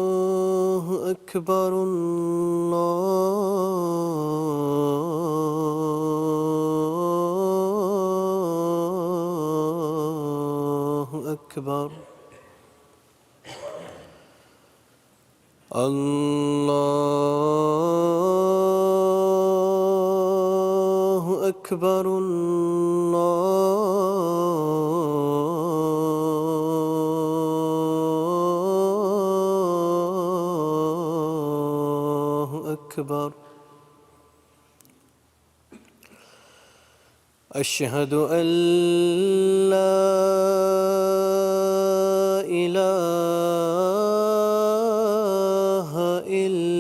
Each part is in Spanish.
الله أكبر الله أكبر الله أكبر الله أكبر أشهد أن لا إله إلا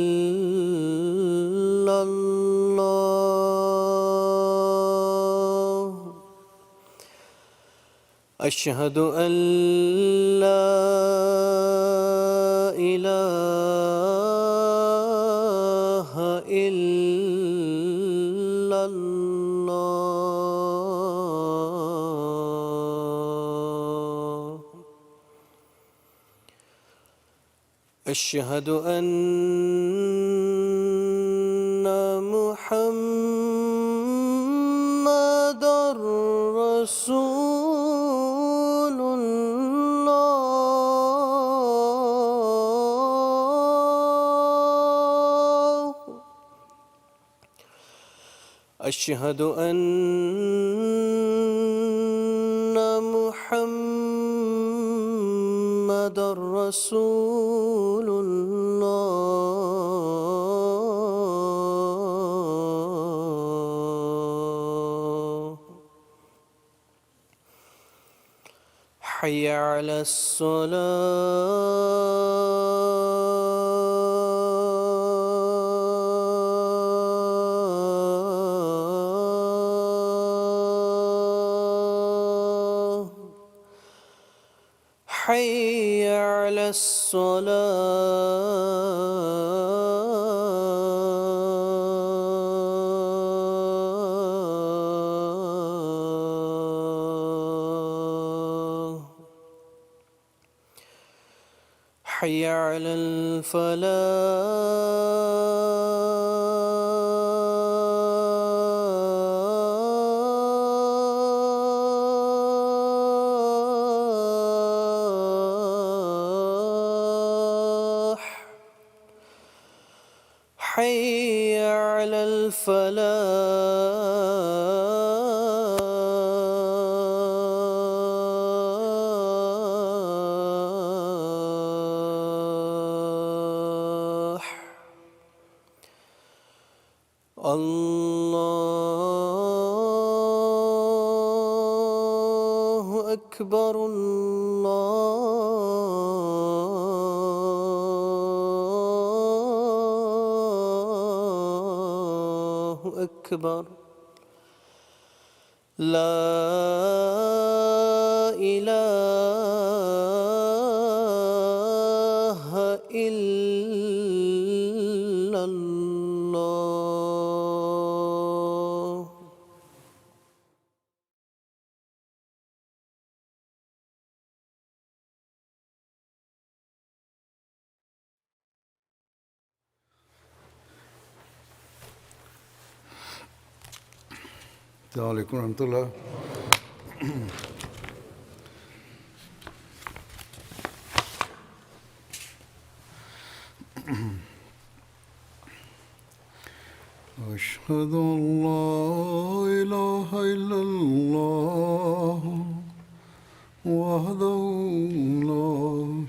الله أشهد أن لا إله إلا الله أشهد أن محمدًا رسول الله أشهد أن محمدًا رسول الله حي على الصلاة حي على الصلاة حي على الفلاح حي على الفلاح الله أكبر الله أكبر لا إله إلا الله السلام عليكم ورحمة الله. أشهد أن لا إله إلا الله وحده لا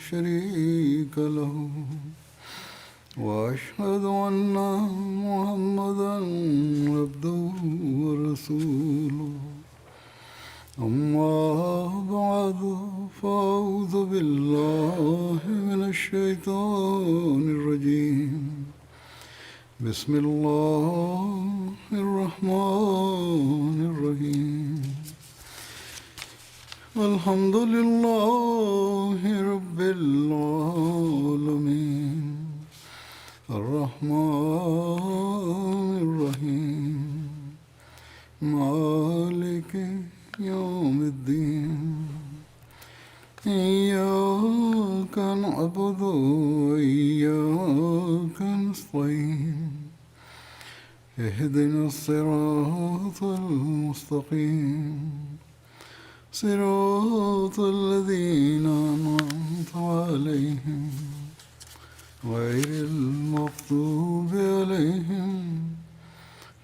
شريك له وأشهد أن محمدًا عبده ورسوله أما بعد فأعوذ بالله من الشيطان الرجيم بسم الله الرحمن الرحيم الحمد لله رب العالمين الرحمن الرحيم مالك يوم الدين إياك نعبد وإياك نستعين اهدنا الصراط المستقيم صراط الذين أنعمت عليهم غير المغضوب عليهم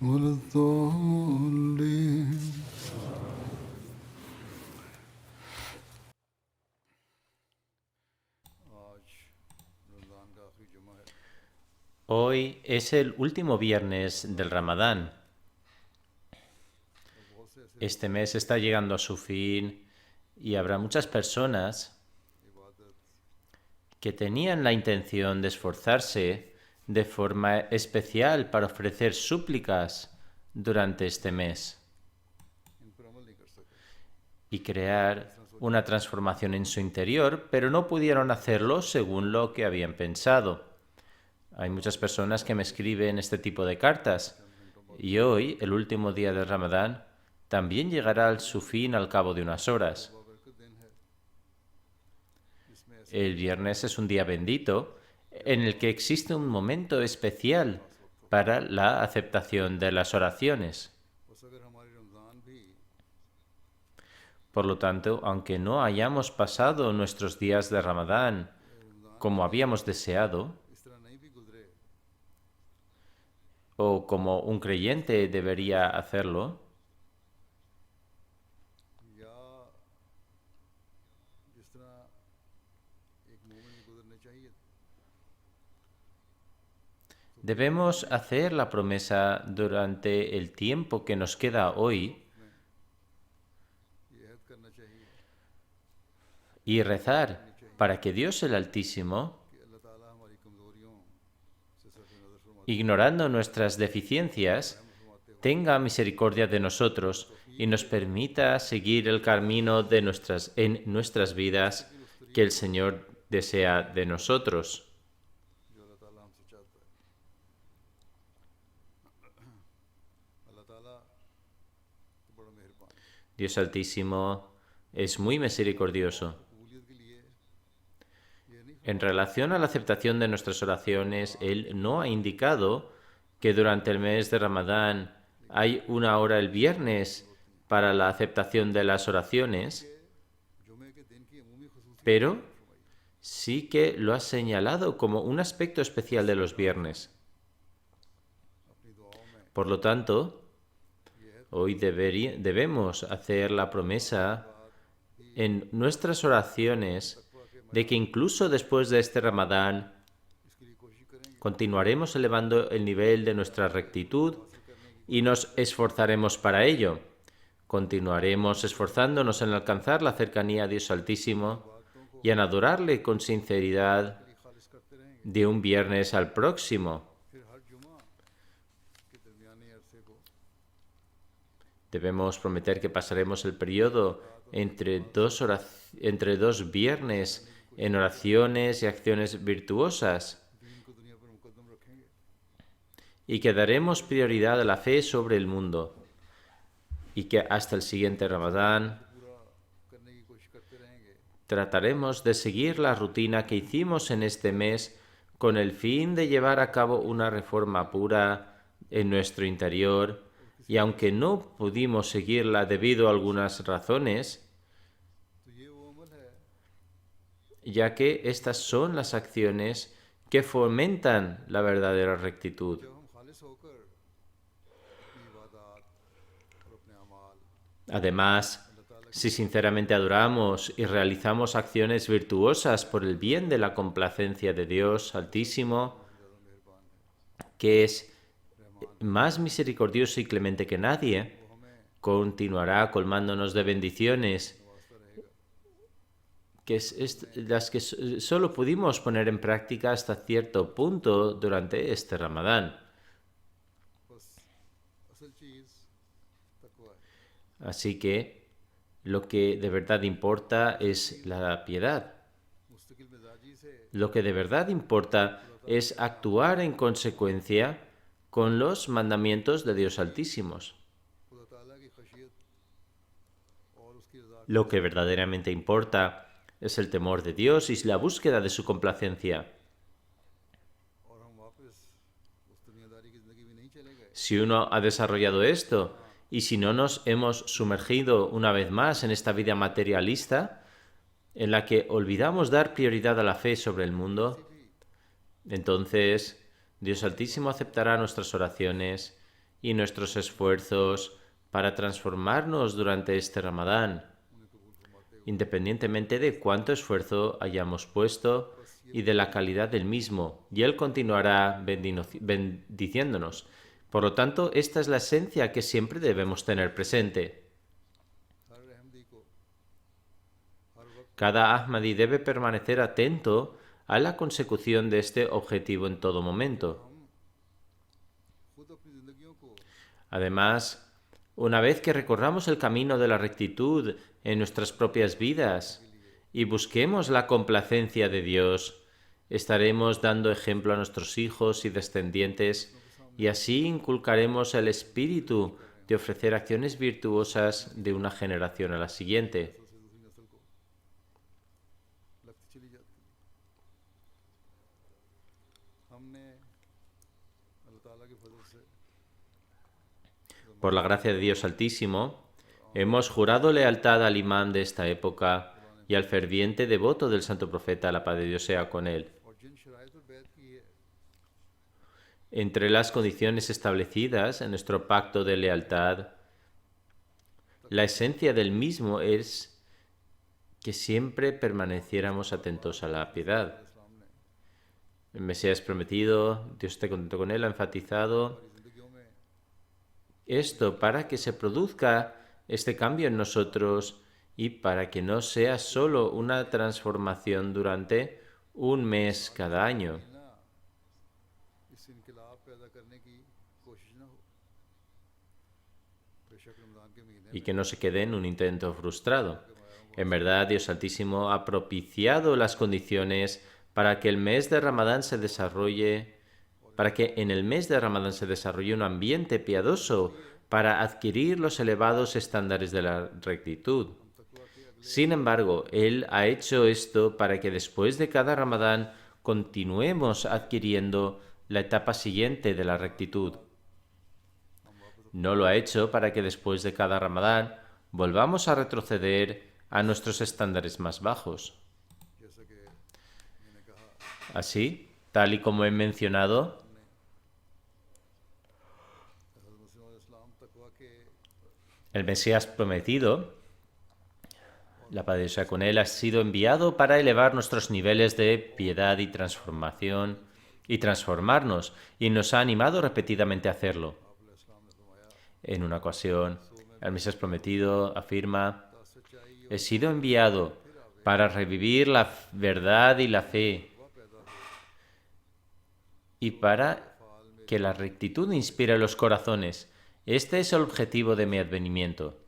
ولا الضالين. Hoy es el último viernes del Ramadán. Este mes está llegando a su fin y habrá muchas personas que tenían la intención de esforzarse de forma especial para ofrecer súplicas durante este mes y crear una transformación en su interior, pero no pudieron hacerlo según lo que habían pensado. Hay muchas personas que me escriben este tipo de cartas y hoy, el último día del Ramadán, también llegará a su fin al cabo de unas horas. El viernes es un día bendito en el que existe un momento especial para la aceptación de las oraciones. Por lo tanto, aunque no hayamos pasado nuestros días de Ramadán como habíamos deseado, o como un creyente debería hacerlo, debemos hacer la promesa durante el tiempo que nos queda hoy y rezar para que Dios el Altísimo, ignorando nuestras deficiencias, tenga misericordia de nosotros y nos permita seguir el camino de en nuestras vidas que el Señor desea de nosotros. Dios Altísimo es muy misericordioso. En relación a la aceptación de nuestras oraciones, Él no ha indicado que durante el mes de Ramadán hay una hora el viernes para la aceptación de las oraciones, pero sí que lo ha señalado como un aspecto especial de los viernes. Por lo tanto, hoy debemos hacer la promesa en nuestras oraciones de que incluso después de este Ramadán continuaremos elevando el nivel de nuestra rectitud y nos esforzaremos para ello. Continuaremos esforzándonos en alcanzar la cercanía a Dios Altísimo y en adorarle con sinceridad de un viernes al próximo. Debemos prometer que pasaremos el periodo entre dos viernes en oraciones y acciones virtuosas y que daremos prioridad a la fe sobre el mundo y que hasta el siguiente Ramadán trataremos de seguir la rutina que hicimos en este mes con el fin de llevar a cabo una reforma pura en nuestro interior, y aunque no pudimos seguirla debido a algunas razones, ya que estas son las acciones que fomentan la verdadera rectitud. Además, si sinceramente adoramos y realizamos acciones virtuosas por el bien de la complacencia de Dios Altísimo, que es más misericordioso y clemente que nadie, continuará colmándonos de bendiciones, las que solo pudimos poner en práctica hasta cierto punto durante este Ramadán. Así que Lo que de verdad importa es la piedad. Lo que de verdad importa es actuar en consecuencia con los mandamientos de Dios Altísimos. Lo que verdaderamente importa es el temor de Dios y la búsqueda de su complacencia. Si uno ha desarrollado esto y si no nos hemos sumergido una vez más en esta vida materialista, en la que olvidamos dar prioridad a la fe sobre el mundo, entonces Dios Altísimo aceptará nuestras oraciones y nuestros esfuerzos para transformarnos durante este Ramadán, independientemente de cuánto esfuerzo hayamos puesto y de la calidad del mismo, y Él continuará bendiciéndonos. Por lo tanto, esta es la esencia que siempre debemos tener presente. Cada Ahmadi debe permanecer atento a la consecución de este objetivo en todo momento. Además, una vez que recorramos el camino de la rectitud en nuestras propias vidas y busquemos la complacencia de Dios, estaremos dando ejemplo a nuestros hijos y descendientes y así inculcaremos el espíritu de ofrecer acciones virtuosas de una generación a la siguiente. Por la gracia de Dios Altísimo, hemos jurado lealtad al imán de esta época y al ferviente devoto del Santo Profeta, la paz de Dios sea con él. Entre las condiciones establecidas en nuestro pacto de lealtad, la esencia del mismo es que siempre permaneciéramos atentos a la piedad. El Mesías prometido, Dios esté contento con él, ha enfatizado esto para que se produzca este cambio en nosotros y para que no sea solo una transformación durante un mes cada año. Y que no se quede en un intento frustrado. En verdad, Dios Altísimo ha propiciado las condiciones para que el mes de Ramadán se desarrolle, para que en el mes de Ramadán se desarrolle un ambiente piadoso para adquirir los elevados estándares de la rectitud. Sin embargo, Él ha hecho esto para que después de cada Ramadán continuemos adquiriendo la etapa siguiente de la rectitud. No lo ha hecho para que después de cada Ramadán volvamos a retroceder a nuestros estándares más bajos. Así, tal y como he mencionado, el Mesías prometido, la paz de Dios sea con él, ha sido enviado para elevar nuestros niveles de piedad y transformación y transformarnos, y nos ha animado repetidamente a hacerlo. En una ocasión, el Mesías prometido afirma: he sido enviado para revivir la verdad y la fe y para que la rectitud inspire los corazones. Este es el objetivo de mi advenimiento.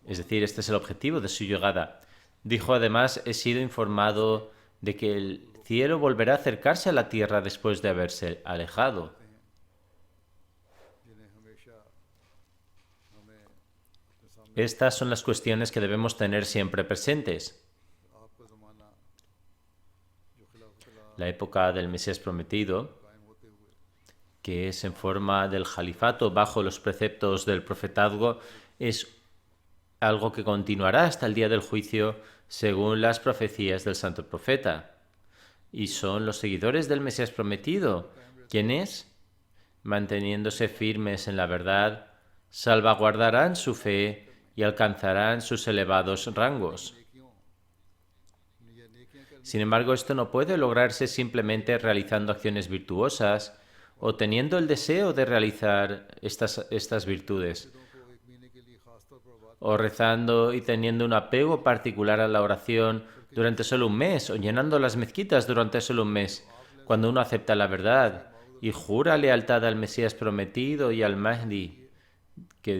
Es decir, este es el objetivo de su llegada. Dijo además: he sido informado de que el cielo volverá a acercarse a la tierra después de haberse alejado. Estas son las cuestiones que debemos tener siempre presentes. La época del Mesías prometido, que es en forma del califato bajo los preceptos del profetazgo, es algo que continuará hasta el día del juicio según las profecías del Santo Profeta. Y son los seguidores del Mesías prometido quienes, manteniéndose firmes en la verdad, salvaguardarán su fe y alcanzarán sus elevados rangos. Sin embargo, esto no puede lograrse simplemente realizando acciones virtuosas o teniendo el deseo de realizar estas virtudes, o rezando y teniendo un apego particular a la oración durante solo un mes, o llenando las mezquitas durante solo un mes. Cuando uno acepta la verdad y jura lealtad al Mesías prometido y al Mahdi, que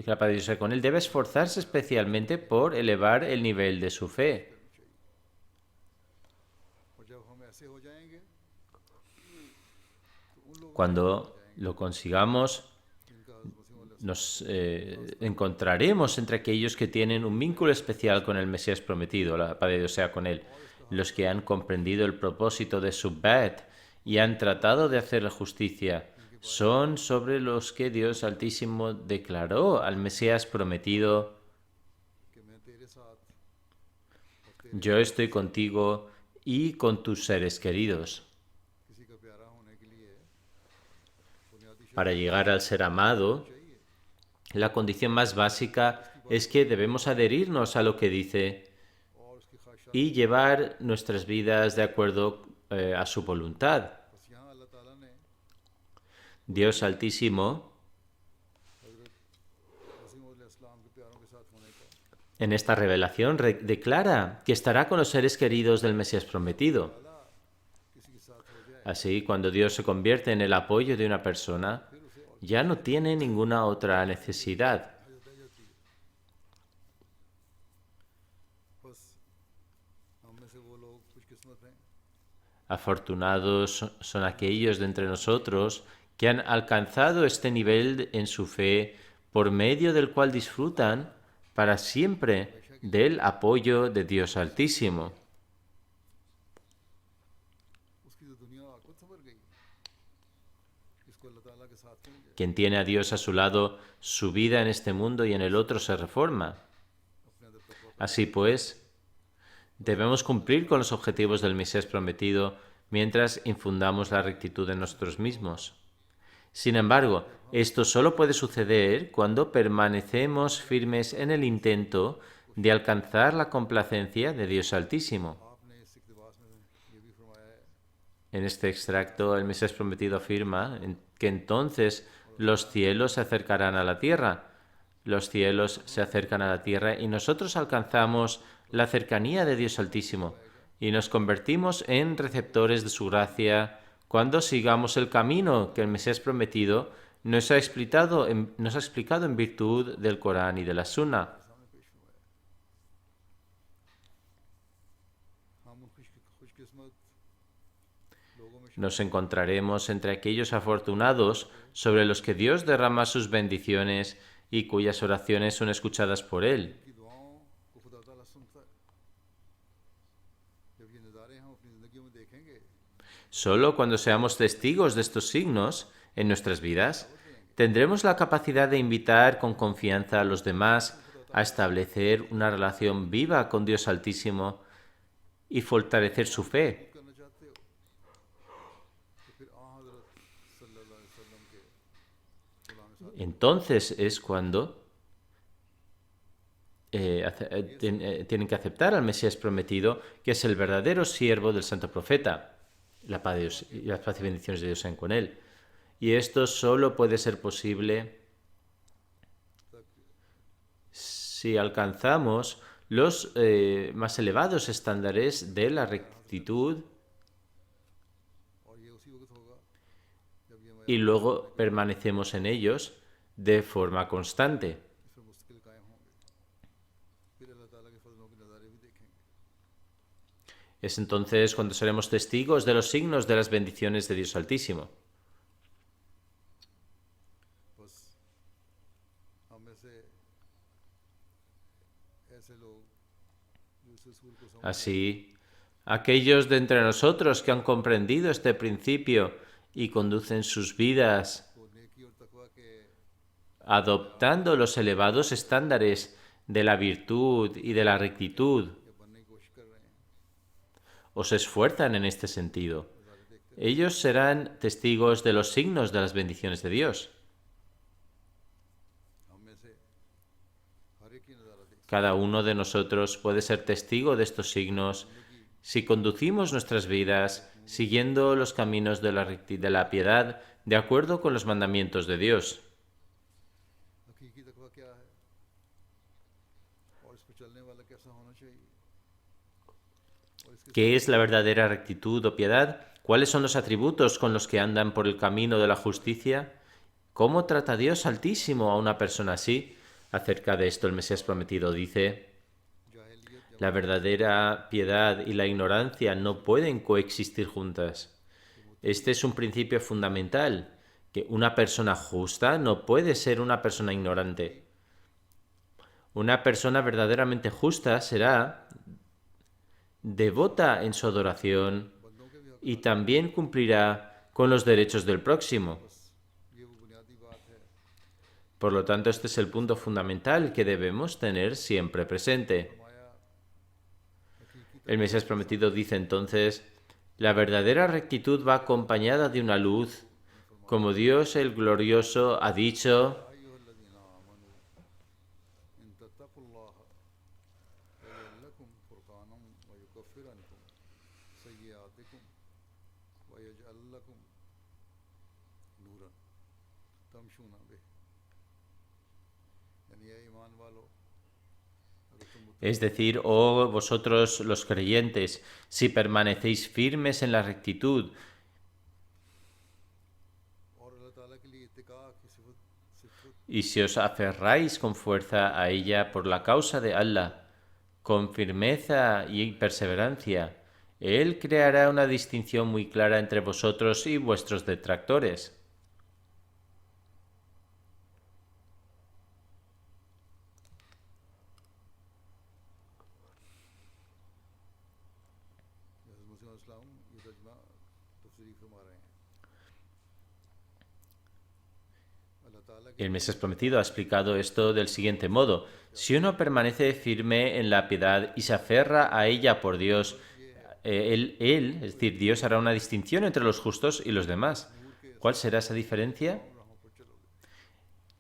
la paz de Dios sea con él, debe esforzarse especialmente por elevar el nivel de su fe. और जब हम ऐसे हो जाएंगे तो उन लोगों Cuando lo consigamos, जिनका हज़रत मसीह nos encontraremos entre aquellos que tienen un vínculo especial con el Mesías prometido, la paz de Dios sea con él, los que han comprendido el propósito de su bait y han tratado de hacer justicia, son sobre los que Dios Altísimo declaró al Mesías prometido: कि मैं तेरे साथ yo estoy contigo y con tus seres queridos. किसी का प्यारा होने के लिए बुनियादी Para llegar al ser amado, la condición más básica es que debemos adherirnos a lo que dice और उसकी ख्वाहिशात y llevar nuestras vidas de acuerdo a su voluntad. बस यहाँ अल्लाह ताला ने Dios Altísimo, हज़रत मसीह अलैहिस्सलाम के प्यारों के साथ होने का en esta revelación declara que estará con los seres queridos del Mesías prometido. किसी के साथ हो जाए Así, cuando Dios se convierte en el apoyo de una persona, ya no tiene ninguna otra necesidad. बस हम में से वो लोग कुछ किस्मत हैं Afortunados son aquellos de entre nosotros que han alcanzado este nivel en su fe, por medio del cual disfrutan para siempre del apoyo de Dios Altísimo. उसकी तो दुनिया खुद संवर गई इसको अल्लाह ताला के साथ हो गया Quien tiene a Dios a su lado, su vida en este mundo y en el otro se reforma. अपने अंदर तकवा Así pues, debemos cumplir con los objetivos del Mesías prometido mientras infundamos la rectitud en nosotros mismos. Sin embargo, esto solo puede suceder cuando permanecemos firmes en el intento de alcanzar la complacencia de Dios Altísimo. आपने इस इक़्तिबास में ये भी फरमाया है En este extracto, el Mesías prometido afirma que entonces los cielos se acercarán a la tierra. Los cielos se acercan a la tierra y nosotros alcanzamos la cercanía de Dios Altísimo y nos convertimos en receptores de su gracia cuando sigamos el camino que el Mesías prometido nos ha explicado en virtud del Corán y de la Sunna. हम उन खुशकिस्मत लोगों में Nos encontraremos entre aquellos afortunados sobre los que Dios derrama sus bendiciones y cuyas oraciones son escuchadas por Él. की दुआओं को खुदा ताला सुनता है जब ये नज़ारे हम अपनी ज़िंदगी में देखेंगे Solo cuando seamos testigos de estos signos en nuestras vidas, tendremos la capacidad de invitar con confianza a los demás a establecer una relación viva con Dios Altísimo y fortalecer su fe. करना चाहते हो तो फिर हज़रत सल्लल्लाहु अलैहि वसल्लम के गुलाम साथ Entonces es cuando tienen que aceptar al Mesías prometido, que es el verdadero siervo del Santo Profeta. La paz de Dios y las paz y bendiciones de Dios sean con él. Y esto solo puede ser posible si alcanzamos los más elevados estándares de la rectitud और ये उसी वक्त होगा जब ये y luego permanecemos en ellos de forma constante. इस पर मुस्तकिल कायम होंगे फिर अल्लाह ताला के फजलों के नज़ारे भी देखेंगे Es entonces cuando seremos testigos de los signos de las bendiciones de Dios Altísimo. बस हम में से ऐसे लोग जो इस रसूल को समझ Así, aquellos de entre nosotros que han comprendido este principio y conducen sus vidas को नेकी और तकवा के adoptando los elevados estándares de la virtud y de la rectitud, के बनने की कोशिश कर रहे हैं o se esfuerzan en este sentido, ellos serán testigos de los signos de las bendiciones de Dios. हम में से हर एक ही नज़ारा देख Cada uno de nosotros puede ser testigo de estos signos si conducimos nuestras vidas siguiendo los caminos de la piedad de acuerdo con los mandamientos de Dios. हकीकी तकवा क्या है और इस पर चलने वाला कैसा होना चाहिए और इसके ¿Qué es la verdadera rectitud o piedad? ¿Cuáles son los atributos con los que andan por el camino de la justicia? ¿Cómo trata Dios Altísimo a una persona así? Acerca de esto el Mesías prometido dice: la verdadera piedad y la ignorancia no pueden coexistir juntas. Este es un principio fundamental, que una persona justa no puede ser una persona ignorante. Una persona verdaderamente justa será devota en su adoración y también cumplirá con los derechos del próximo. ये वो बुनियादी बात है। Por lo tanto, este es el punto fundamental que debemos tener siempre presente. El Mesías prometido dice entonces: la verdadera rectitud va acompañada de una luz, como Dios el glorioso ha dicho: अय्युहा الذين आमनू इन तत्तकुल्लाह यजअल लकुम फुरकानम व युकफ्फिर अन्कुम सय्यिआतिकुम व यजअल लकुम नूरन तमशूना बिह। यानी ये ईमान वालों, अगर तुम Es decir, oh vosotros los creyentes, si permanecéis firmes en la rectitud और अल्लाह ताला के लिए इत्तिका की सिफत y si os aferráis con fuerza a ella por la causa de Allah, con firmeza y perseverancia, Él creará una distinción muy clara entre vosotros y vuestros detractores. हज़रत मसीह अलैहिस्सलाम ये तर्जुमा तफसीरी फरमा रहे हैं। अल्लाह ताला के El Mesías prometido ha explicado esto del siguiente modo: si uno permanece firme en la piedad y se aferra a ella por Dios, es decir, Dios hará una distinción entre los justos y los demás. ¿Cuál será esa diferencia?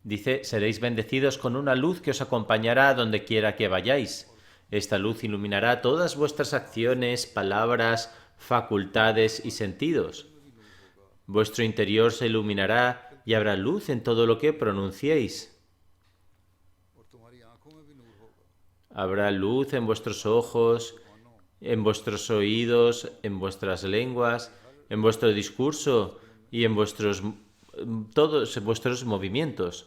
Dice: seréis bendecidos con una luz que os acompañará a donde quiera que vayáis. Esta luz iluminará todas vuestras acciones, palabras, facultades y sentidos. Vuestro interior se iluminará y habrá luz en todo lo que pronunciéis. और तुम्हारी आंखों में भी नूर होगा। Habrá luz en vuestros ojos, en vuestros oídos, en vuestras lenguas, en vuestro discurso y en todos vuestros movimientos.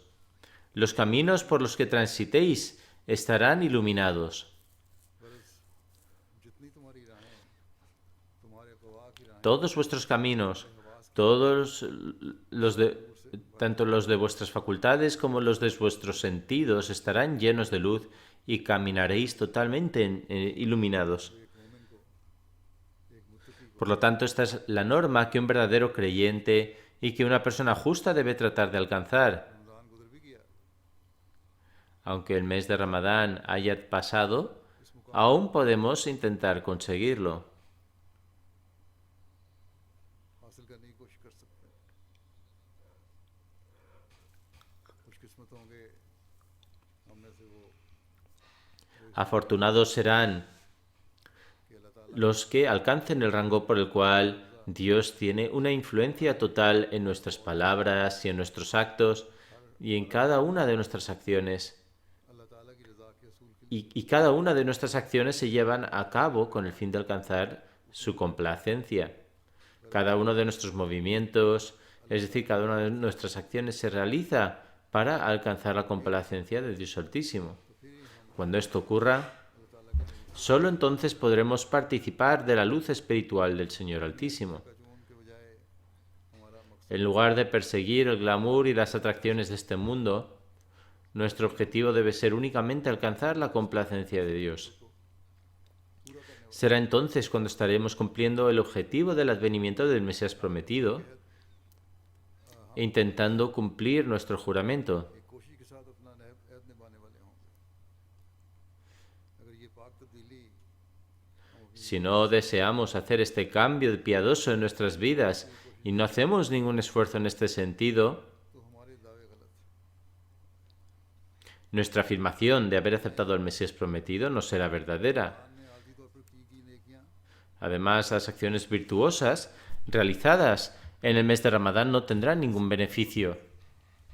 Los caminos por los que transitéis estarán iluminados. जितनी तुम्हारी राहें, तुम्हारे क़वा की राहें, Todos vuestros caminos, todos tanto los de vuestras facultades como los de vuestros sentidos estarán llenos de luz y caminaréis totalmente iluminados. Por lo tanto, esta es la norma que un verdadero creyente y que una persona justa debe tratar de alcanzar. Ramzan गुज़र भी गया, Aunque el mes de Ramadán haya pasado, aún podemos intentar conseguirlo. हासिल करने की कोशिश कर सकते हैं। खुशकिस्मत होंगे हमने से वो Afortunados serán कि अल्लाह ताला los que alcancen el rango por el cual Dios tiene una influencia total en nuestras palabras y en nuestros actos y en cada una de nuestras acciones. अल्लाह ताला की रज़ा के असूल के Y cada una de nuestras acciones se llevan a cabo con el fin de alcanzar su complacencia. Cada uno de nuestros movimientos, es decir, cada una de nuestras acciones se realiza para alcanzar la complacencia de Dios Altísimo. Cuando esto ocurra, solo entonces podremos participar de la luz espiritual del Señor Altísimo. जुनून के बजाय हमारा मकसद En lugar de perseguir el glamour y las atracciones de este mundo, nuestro objetivo debe ser únicamente alcanzar la complacencia de Dios. Será entonces cuando estaremos cumpliendo el objetivo del advenimiento del Mesías prometido e intentando cumplir nuestro juramento. एक कोशिश के साथ अपना अहद निभाने वाले होंगे। अगर ये पाक तब्दीली Si no deseamos hacer este cambio piadoso en nuestras vidas y no hacemos ningún esfuerzo en este sentido, तो हमारे दावे गलत हैं। nuestra afirmación de haber aceptado al Mesías prometido no será verdadera. हमने आर्थिक तौर पर की नेकियां Además, las acciones virtuosas realizadas en el mes de Ramadán no tendrán ningún beneficio.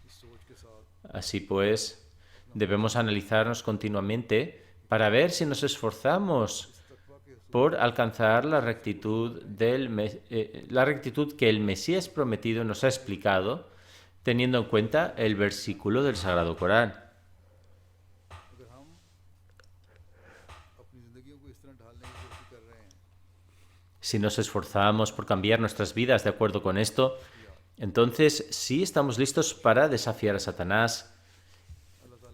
इस सोच के साथ Así pues, debemos analizarnos continuamente para ver si nos esforzamos por alcanzar la rectitud que el Mesías prometido nos ha explicado, teniendo en cuenta el versículo del Sagrado Corán. अगर हम अपनी ज़िंदगियों को इस तरह ढालने की कोशिश कर रहे हैं Si nos esforzamos por cambiar nuestras vidas de acuerdo con esto, entonces sí estamos listos para desafiar a Satanás.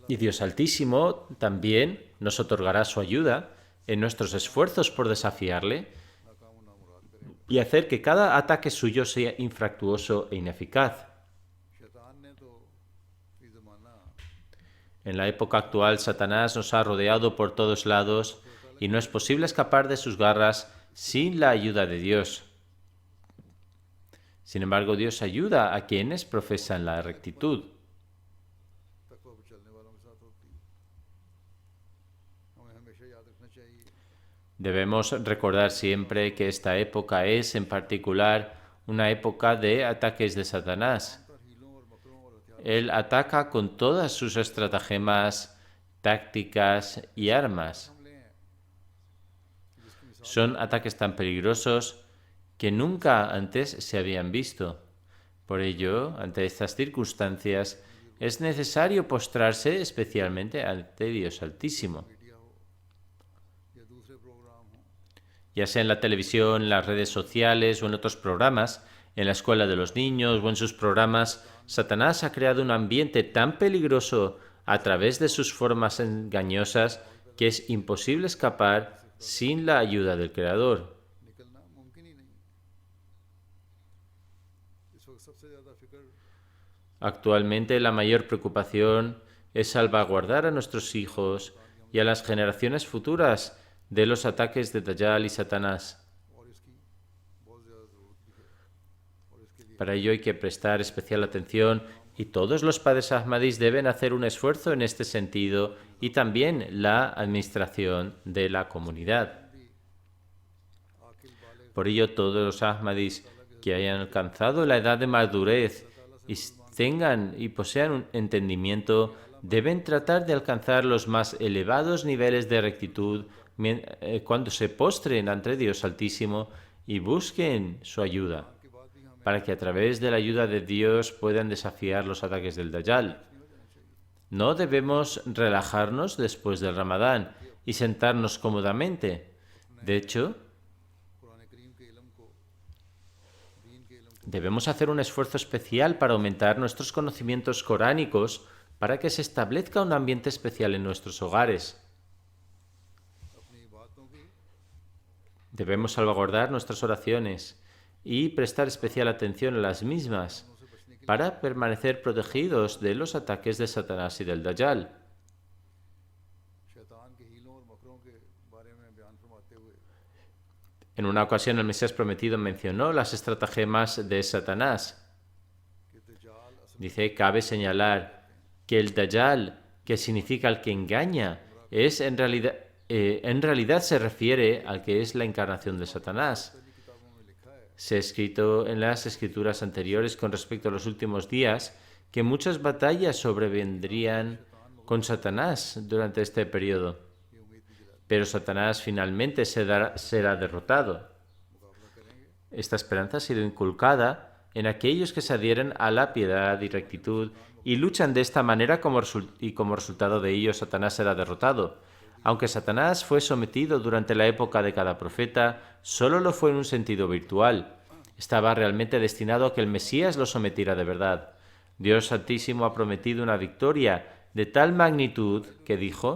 Y Dios Altísimo también nos otorgará su ayuda en nuestros esfuerzos por desafiarle y hacer que cada ataque suyo sea infructuoso e ineficaz. शैतान ने तो इस ज़माना En la época actual, Satanás nos ha rodeado por todos lados y no es posible escapar de sus garras sin la ayuda de Dios. Sin embargo, Dios ayuda a quienes profesan la rectitud. तकवा पर चलने वालों के साथ होती है हमें हमेशा याद रखना चाहिए Debemos recordar siempre que esta época es, en particular, una época de ataques de Satanás. और हीलों और मकरों और हथियारों Él ataca con todas sus estratagemas, tácticas y armas. हमले हैं जिसकी मिसाल Son ataques tan peligrosos que nunca antes se habían visto. Por ello, ante estas circunstancias, es necesario postrarse especialmente ante Dios Altísimo. Media हो या दूसरे प्रोग्राम हो Ya sea en la televisión, en las redes sociales o en otros programas, en la escuela de los niños o en sus programas, Satanás ha creado un ambiente tan peligroso a través de sus formas engañosas que es imposible escapar sin la ayuda del Creador. निकलना मुमकिन ही नहीं इस वक्त सबसे ज़्यादा फिक्र Actualmente la mayor preocupación es salvaguardar a nuestros hijos y a las generaciones futuras de los ataques de Dajjal y Satanás. और इसकी बहुत ज़्यादा ज़रूरत भी है और इसके लिए Para ello hay que prestar especial atención y todos los padres ahmadís deben hacer un esfuerzo en este sentido y también la administración de la comunidad. आकिल बाले Por ello todos los ahmadís que hayan alcanzado la edad de madurez y tengan y posean un entendimiento deben tratar de alcanzar los más elevados niveles de rectitud cuando se postren ante Dios Altísimo y busquen su ayuda, के बाद भी हमें para que a través de la ayuda de Dios puedan desafiar los ataques del Dajjal. No debemos relajarnos después del Ramadán y sentarnos cómodamente. De hecho, Quran करीम के इल्म को दीन के इल्म को debemos hacer un esfuerzo especial para aumentar nuestros conocimientos coránicos para que se establezca un ambiente especial en nuestros hogares. अपनी बातों की Debemos salvaguardar nuestras oraciones y prestar especial atención a las mismas para permanecer protegidos de los ataques de Satanás y del Dajjal. शैतान के हीलों और मकरों के बारे में बयान फरमाते हुए En una ocasión el Mesías prometido mencionó las estratagemas de Satanás. कि दज्जाल असल Dice, cabe señalar que el Dajjal, que significa el que engaña, es en realidad se refiere al que es la encarnación de Satanás. की किताबों में लिखा है Se ha escrito en las escrituras anteriores con respecto a los últimos días que muchas batallas sobrevendrían con Satanás durante este periodo. ये उम्मीद भी दिलाती Pero Satanás finalmente será derrotado. मुकाबला करेंगे Esta esperanza ha sido inculcada en aquellos que se adhieren a la piedad y rectitud y luchan de esta manera y como resultado de ello Satanás será derrotado. Aunque Satanás fue sometido durante la época de cada profeta, solo lo fue en un sentido virtual. Estaba realmente destinado a que el Mesías lo sometiera de verdad. Dios Santísimo ha prometido una victoria de tal magnitud que dijo: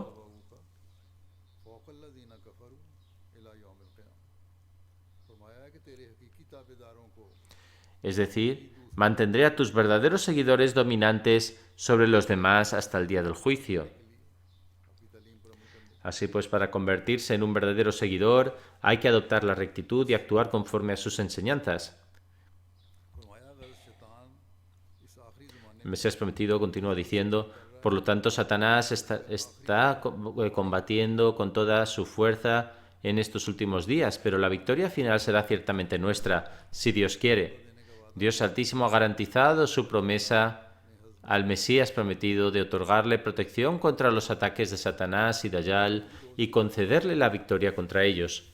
फ़ौक़ल्लज़ीना कफ़रू इला यौमिल क़ियामा फरमाया है कि तेरे हकीकी ताबेदारों को es decir, mantendré a tus verdaderos seguidores dominantes sobre los demás hasta el día del juicio. आपकी तालीम पर अमल करने Así pues, para convertirse en un verdadero seguidor, hay que adoptar la rectitud y actuar conforme a sus enseñanzas. फरमाया अगर शैतान इस आखिरी ज़माने El Mesías prometido continúa diciendo: por lo tanto, Satanás está combatiendo con toda su fuerza en estos últimos días, pero la victoria final será ciertamente nuestra, si Dios quiere. Dios Altísimo ha garantizado su promesa al Mesías prometido de otorgarle protección contra los ataques de Satanás y Dajjal y concederle la victoria contra ellos.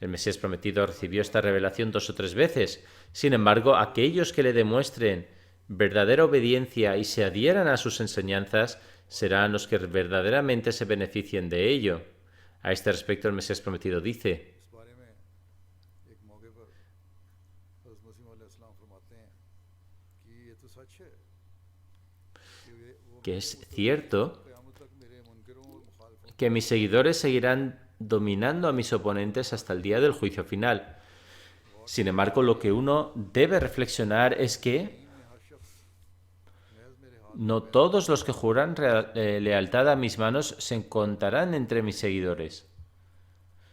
El Mesías prometido recibió esta revelación 2 o 3 veces. Sin embargo, aquellos que le demuestren verdadera obediencia y se adhieran a sus enseñanzas, serán los que verdaderamente se beneficien de ello. A este respecto, el Mesías prometido dice: इस बारे में एक मौके पर हज़रत मसीह अलैहिस्सलाम फरमाते हैं कि ये तो सच है कि वो que es cierto क़यामत तक मेरे मुनकरों और मुखालिफों que mis seguidores seguirán dominando a mis oponentes hasta el día del juicio final. Sin embargo, lo que uno debe reflexionar es que में हर शख्स महज मेरे हाथ no todos los que juran lealtad a mis manos se contarán entre mis seguidores,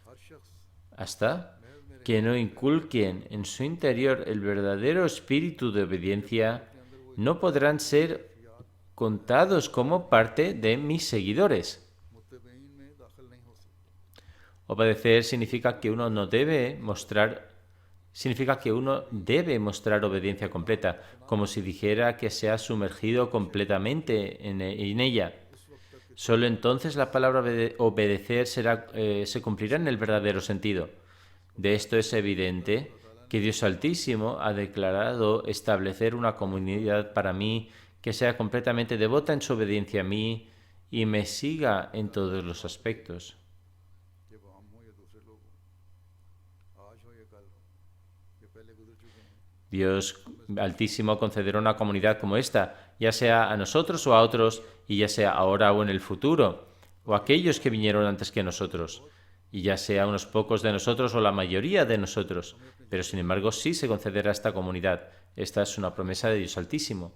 हर शख्स hasta que no inculquen en su interior el verdadero espíritu de obediencia, no podrán ser contados como parte de mis seguidores. मुत्तबईन में दाखिल नहीं हो सकते। Obedecer significa que uno no debe debe mostrar obediencia completa, como si dijera que se ha sumergido completamente en ella. Solo entonces la palabra obedecer se cumplirá en el verdadero sentido. De esto es evidente que Dios Altísimo ha declarado establecer una comunidad para mí que sea completamente devota en su obediencia a mí y me siga en todos los aspectos. कि वो हम हो या दूसरे लोग हों, आज हो या कल हो, ये पहले गुजर चुके हैं। Dios Altísimo concederá una comunidad como esta, ya sea a nosotros o a otros, y ya sea ahora o en el futuro, o a aquellos que vinieron antes que nosotros, y ya sea unos pocos de nosotros o la mayoría de nosotros, pero sin embargo sí se concederá esta comunidad. Esta es una promesa de Dios Altísimo.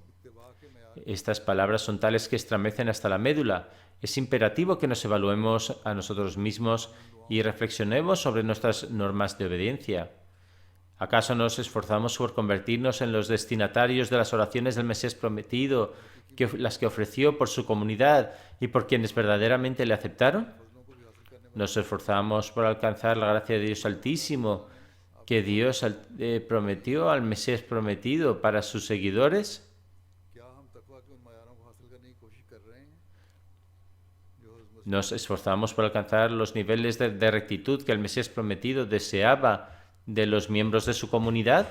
Estas palabras son tales que estremecen hasta la médula. Es imperativo que nos evaluemos a nosotros mismos y reflexionemos sobre nuestras normas de obediencia. ¿Acaso nos esforzamos por convertirnos en los destinatarios de las oraciones del Mesías prometido, las que ofreció por su comunidad y por quienes verdaderamente le aceptaron? ¿Nos esforzamos por alcanzar la gracia de Dios Altísimo que Dios prometió al Mesías prometido para sus seguidores? क्या हम तकवा के उन मयारों को हासिल करने की कोशिश कर रहे हैं जो हज़रत ¿Nos esforzamos por alcanzar los niveles de rectitud que el Mesías prometido deseaba de los miembros de su comunidad?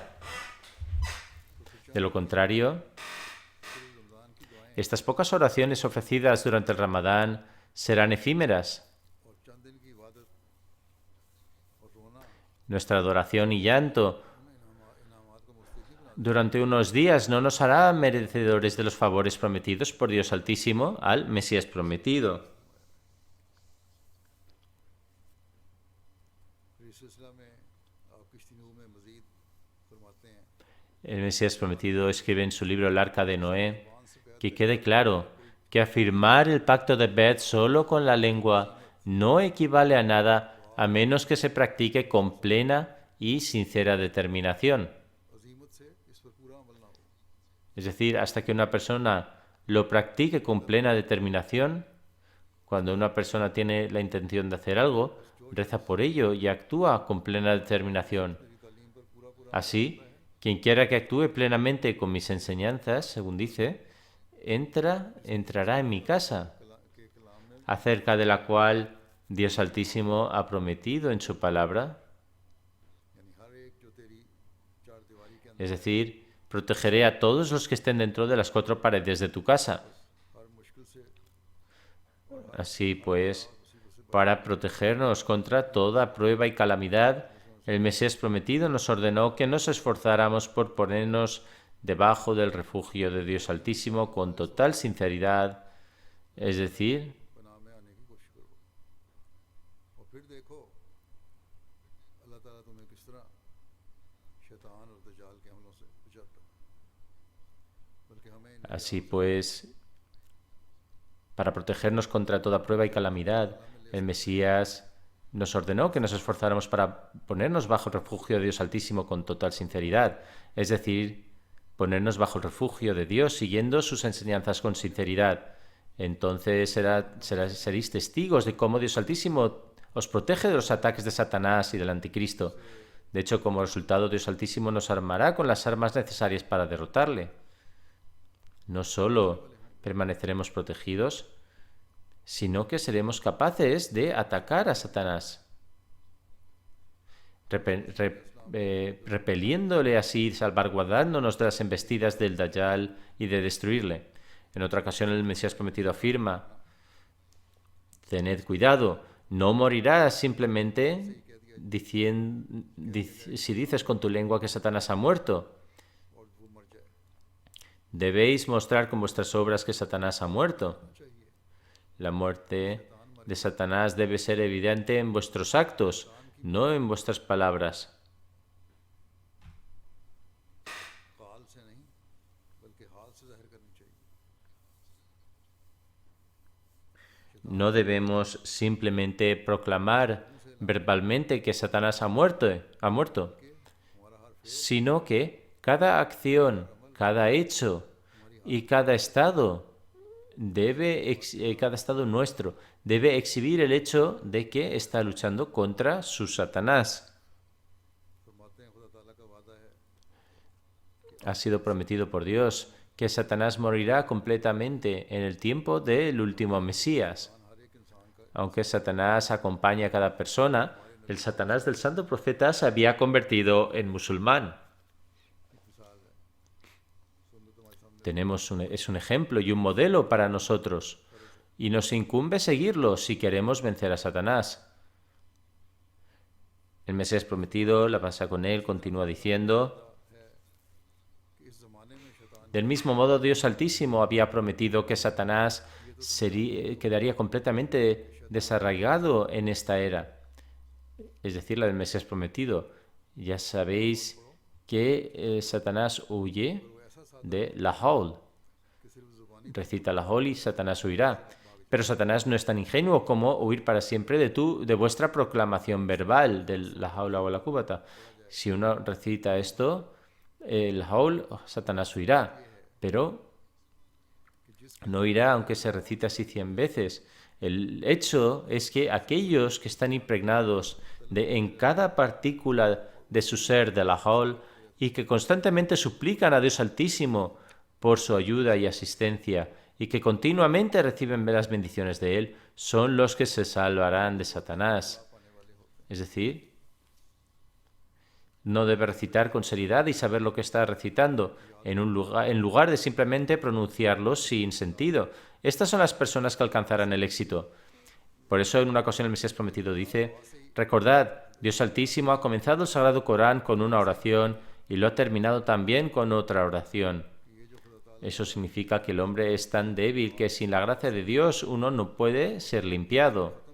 De lo contrario, estas pocas oraciones ofrecidas durante el Ramadán serán efímeras. और चंद दिन की इबादत और रोना Nuestra adoración y llanto इनामात को मुस्तक़िल बना durante unos días no nos hará merecedores de los favores prometidos por Dios Altísimo al Mesías prometido. फिर इस सिलसिला में आप किश्ती नूह में मज़ीद फरमाते हैं El Mesías prometido escribe en su libro El Arca de Noé que quede claro que afirmar el pacto de Bet solo con la lengua no equivale a nada a menos que se practique con plena y sincera determinación. अजीमत से इस पर पूरा अमल ना हो Es decir, hasta que una persona lo practique con plena determinación, cuando una persona tiene la intención de hacer algo, reza por ello y actúa con plena determinación. Así, quien quiera que actúe plenamente con mis enseñanzas, según dice, entrará en mi casa, acerca de la cual Dios Altísimo ha prometido en su palabra. यानी हर एक जो तेरी चार दीवारी के अंदर Es decir, protegeré a todos los que estén dentro de las cuatro paredes de tu casa. हर मुश्किल से Así pues, para protegernos contra toda prueba y calamidad, el Mesías prometido nos ordenó que nos esforzáramos por ponernos debajo del refugio de Dios Altísimo con total sinceridad, es decir, पनाह में आने की कोशिश करो और फिर देखो अल्लाह ताला तुम्हें किस तरह शैतान और दज्जाल के हमलों से बचाता है बल्कि हमें इन así pues, para protegernos contra toda prueba y calamidad, el Mesías nos ordenó que nos esforzáramos para ponernos bajo el refugio de Dios Altísimo con total sinceridad, es decir, ponernos bajo el refugio de Dios siguiendo sus enseñanzas con sinceridad. Entonces seréis testigos de cómo Dios Altísimo os protege de los ataques de Satanás y del Anticristo. De hecho, como resultado, Dios Altísimo nos armará con las armas necesarias para derrotarle. No solo permaneceremos protegidos, sino que seremos capaces de atacar a Satanás. repeliéndole así, salvaguardándonos de las embestidas del Dajjal y de destruirle. En otra ocasión el Mesías prometido afirma: tened cuidado, no morirás simplemente si dices con tu lengua que Satanás ha muerto. Debéis mostrar con vuestras obras que Satanás ha muerto. La muerte de Satanás debe ser evidente en vuestros actos, no en vuestras palabras. No debemos simplemente proclamar verbalmente que Satanás ha muerto, sino que cada acción, cada hecho y cada estado nuestro debe exhibir el hecho de que está luchando contra su Satanás. Ha sido prometido por Dios que Satanás morirá completamente en el tiempo del último Mesías. Aunque Satanás acompaña a cada persona, el Satanás del santo profeta se había convertido en musulmán. Es un ejemplo y un modelo para nosotros, y nos incumbe seguirlo si queremos vencer a Satanás. El Mesías prometido, la pasa con él, continúa diciendo: del mismo modo, Dios Altísimo había prometido que Satanás quedaría completamente desarraigado en esta era, es decir, la del Mesías prometido. Ya sabéis que Satanás huye de la Haul. Recita la Haul y Satanás huirá. Pero Satanás no es tan ingenuo como huir para siempre de vuestra proclamación verbal del la Haul o la Cúbata. Si uno recita esto, el Haul, Satanás huirá, pero no irá aunque se recite así 100 veces. El hecho es que aquellos que están impregnados en cada partícula de su ser de la Haul y que constantemente suplican a Dios Altísimo por su ayuda y asistencia y que continuamente reciben las bendiciones de Él, son los que se salvarán de Satanás. Es decir, no debe recitar con seriedad y saber lo que está recitando, en lugar de simplemente pronunciarlo sin sentido. Estas son las personas que alcanzarán el éxito. Por eso en una ocasión el Mesías prometido dice: recordad, Dios Altísimo ha comenzado el Sagrado Corán con una oración y lo ha terminado también con otra oración. Eso significa que el hombre es tan débil que sin la gracia de Dios uno no puede ser limpiado.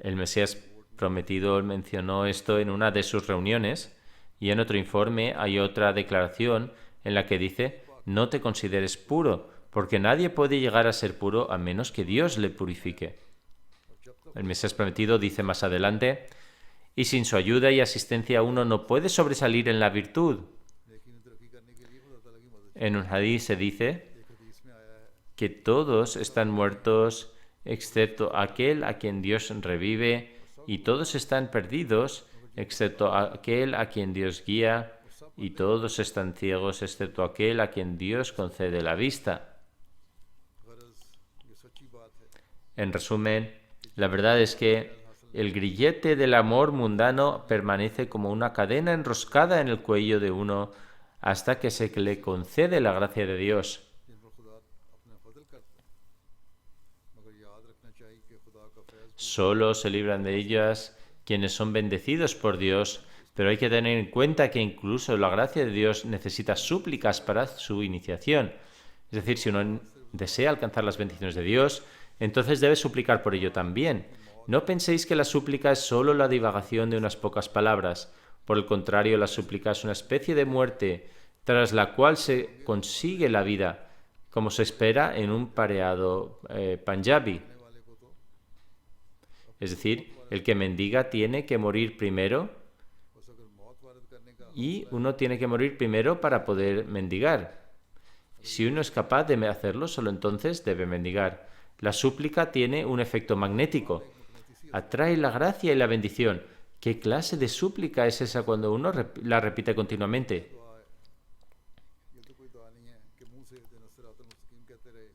El Mesías prometido mencionó esto en una de sus reuniones, y en otro informe hay otra declaración en la que dice: no te consideres puro, porque nadie puede llegar a ser puro a menos que Dios le purifique. El Mesías prometido dice más adelante: y sin su ayuda y asistencia uno no puede sobresalir en la virtud. En un hadith se dice que todos están muertos excepto aquel a quien Dios revive, y todos están perdidos excepto aquel a quien Dios guía, y todos están ciegos excepto aquel a quien Dios concede la vista. En resumen, la verdad es que el grillete del amor mundano permanece como una cadena enroscada en el cuello de uno hasta que se le concede la gracia de Dios. Solo se libran de ellas quienes son bendecidos por Dios, pero hay que tener en cuenta que incluso la gracia de Dios necesita súplicas para su iniciación. Es decir, si uno desea alcanzar las bendiciones de Dios, entonces debe suplicar por ello también. No penséis que la súplica es solo la divagación de unas pocas palabras. Por el contrario, la súplica es una especie de muerte, tras la cual se consigue la vida, como se espera en un pareado panjabi. Es decir, el que mendiga tiene que morir primero, y uno tiene que morir primero para poder mendigar. Si uno es capaz de hacerlo, solo entonces debe mendigar. La súplica tiene un efecto magnético. Atrae la gracia y la bendición, ¿Qué clase de súplica es esa cuando uno la repite continuamente? दुआ है ये तो कोई दुआ नहीं है कि मुंह से इहदिना सिरातल मुस्तकीम कहते रहे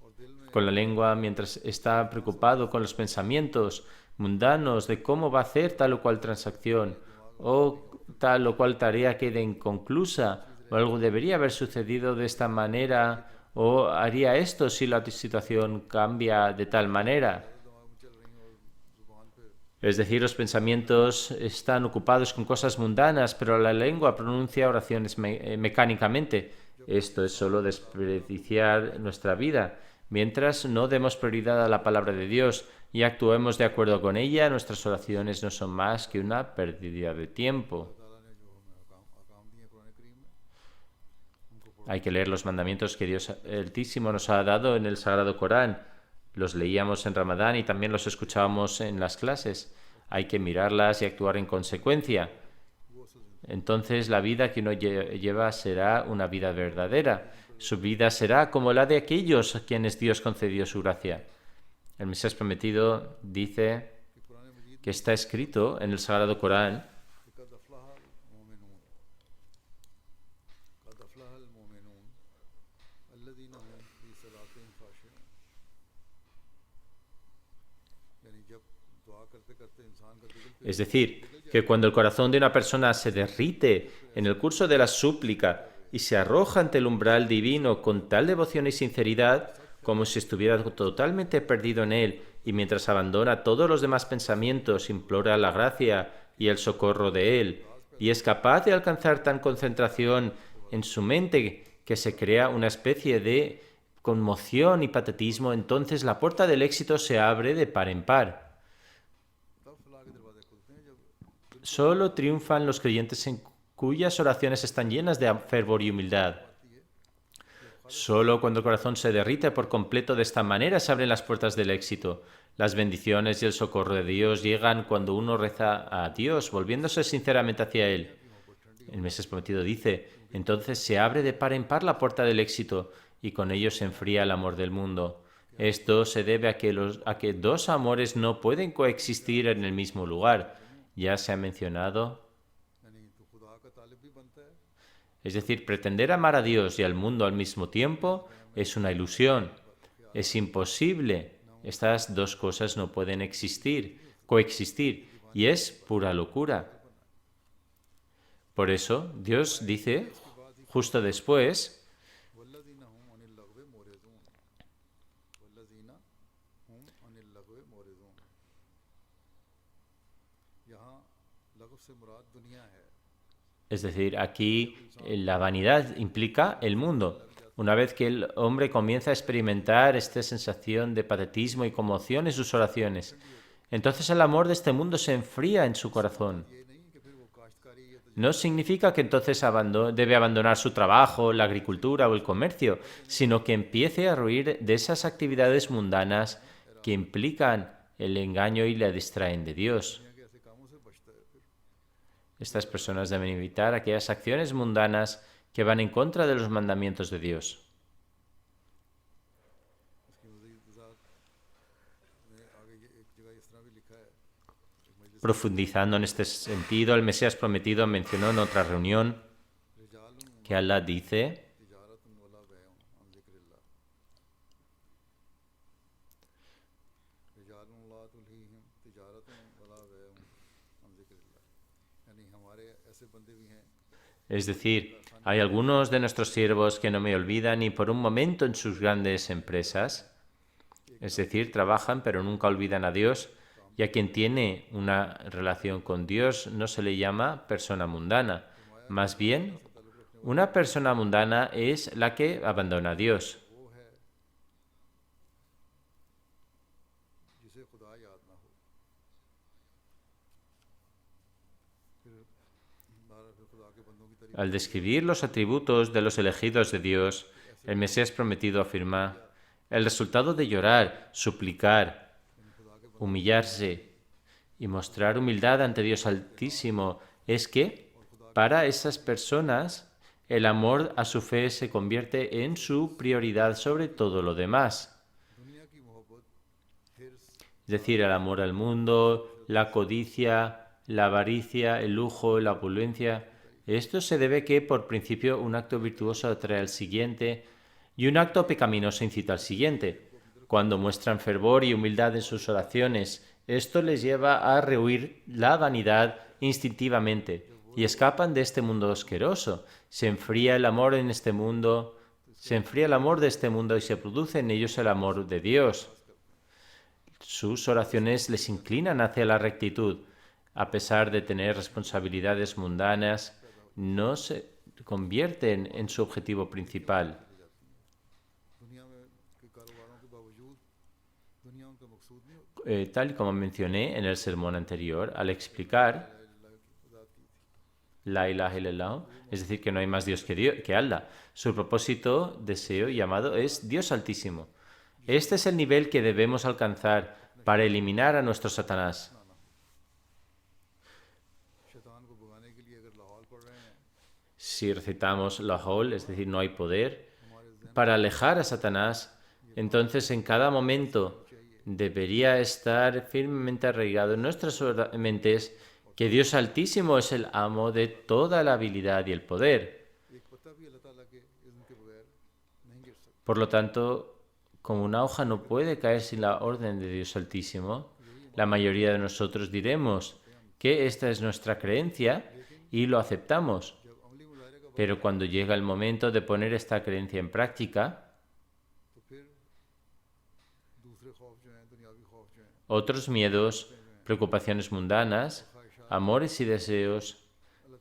और दिल में Con la lengua mientras está preocupado con los pensamientos mundanos de cómo va a hacer tal o cual transacción o tal o cual tarea quede inconclusa o algo debería haber sucedido de esta manera o haría esto si la situación cambia de tal manera. दिमाग में चल रही हैं और जुबान पे Es decir, los pensamientos están ocupados con cosas mundanas, pero la lengua pronuncia oraciones mecánicamente. Esto es solo desperdiciar nuestra vida. Mientras no demos prioridad a la palabra de Dios y actuemos de acuerdo con ella, nuestras oraciones no son más que una pérdida de tiempo. ताला ने जो हमें अहकाम दिए कुरान करीम में उनको Hay que leer los mandamientos que Dios Altísimo nos ha dado en el Sagrado Corán. Los leíamos en Ramadán y también los escuchábamos en las clases. Hay que mirarlas y actuar en consecuencia. Entonces la vida que uno lleva será una vida verdadera. Su vida será como la de aquellos a quienes Dios concedió su gracia. El Mesías prometido dice कि कुरान मजीद que está escrito en el Sagrado Corán कि कद अफलहल मोमिनून अल्लज़ीना हुम फ़ी सलातिहिम ख़ाशिऊन यानी जब दुआ करते करते इंसान का दिल पे Es decir, que cuando el corazón de una persona se derrite en el curso de la súplica y se arroja ante el umbral divino con tal devoción y sinceridad, como si estuviera totalmente perdido en él, y mientras abandona todos los demás pensamientos, implora la gracia y el socorro de él, y es capaz de alcanzar tan concentración en su mente que se crea una especie de conmoción y patetismo, entonces la puerta del éxito se abre de par en par. तब फलाह के दरवाजे खुलते हैं जब Solo triunfan los creyentes en cuyas oraciones están llenas de fervor y humildad. Solo cuando el corazón se derrite por completo de esta manera se abren las puertas del éxito. Las bendiciones y el socorro de Dios llegan cuando uno reza a Dios, volviéndose sinceramente hacia Él. El Mesías prometido dice, entonces se abre de par en par la puerta del éxito y con ello se enfría el amor del mundo. Esto se debe a que dos amores no pueden coexistir en el mismo lugar. Ya se ha mencionado. यानी तो खुदा का तालिब भी बनता है Es decir, pretender amar a Dios y al mundo al mismo tiempo es una ilusión. Es imposible. Estas dos cosas no pueden coexistir, y es pura locura. Por eso, Dios dice, justo después, वल्लज़ीना हुम अनिल लगवे मोरिज़ून वल्लज़ीना हुम अनिल लगवे मोरिज़ून यहाँ लगव से मुराद दुनिया है es decir, aquí la vanidad implica el mundo. Una vez que el hombre comienza a experimentar esta sensación de patetismo y conmoción en sus oraciones, entonces el amor de este mundo se enfría en su corazón. ये नहीं कि फिर वो काश्तकारी या No significa que entonces debe abandonar su trabajo, la agricultura o el comercio, sino que empiece a huir de esas actividades mundanas que implican el engaño y le distraen de Dios. दुनिया के ऐसे कामों से बचता है फिर Estas personas deben evitar aquellas acciones mundanas que van en contra de los mandamientos de Dios. इसकी मज़ीद वज़ाहत में आगे ये एक जगह इस तरह भी लिखा है एक मजलिस Profundizando en este sentido, el Mesías prometido mencionó en otra reunión रिजालुन que Allah dice, तिजारतुन वला बैउन अन ज़िक्रिल्लाह रिजालुन ला तुलहीहिम तिजारतुन वला बैउन अन ज़िक्रिल्लाह यानी हमारे ऐसे बंदे भी हैं es decir, hay algunos de nuestros siervos que no me olvidan ni por un momento en sus grandes empresas, es decir, trabajan pero nunca olvidan a Dios, y a quien tiene una relación con Dios no se le llama persona mundana. Más bien, una persona mundana es la que abandona a Dios. वो है जिसे खुदा याद ना हो फिर खुदा के बंदों की तरीफ Al describir los atributos de los elegidos de Dios, el Mesías prometido afirma, el resultado de llorar, suplicar, humillarse y mostrar humildad ante Dios Altísimo es que, para esas personas, el amor a su fe se convierte en su prioridad sobre todo lo demás. दुनिया की मोहब्बत हिर्स Es decir, el amor al mundo, la codicia, la avaricia, el lujo, la opulencia. Esto se debe que, por principio, un acto virtuoso atrae al siguiente y un acto pecaminoso incita al siguiente. Cuando muestran fervor y humildad en sus oraciones, esto les lleva a rehuir la vanidad instintivamente y escapan de este mundo asqueroso. Se enfría el amor en este mundo, se enfría el amor de este mundo y se produce en ellos el amor de Dios. Sus oraciones les inclinan hacia la rectitud. A pesar de tener responsabilidades mundanas, no se convierten en su objetivo principal. Tal y como mencioné en el sermón anterior, al explicar La ilaha illallah, es decir, que no hay más Dios que Allah. Su propósito, deseo y llamado es Dios Altísimo. Este es el nivel que debemos alcanzar para eliminar a nuestro Satanás. Si recitamos la Hol, es decir, no hay poder, para alejar a Satanás, entonces en cada momento debería estar firmemente arraigado en nuestras mentes que Dios Altísimo es el amo de toda la habilidad y el poder. Por lo tanto, como una hoja no puede caer sin la orden de Dios Altísimo, la mayoría de nosotros diremos que esta es nuestra creencia y lo aceptamos. Pero cuando llega el momento de poner esta creencia en práctica, otros miedos, preocupaciones mundanas, amores y deseos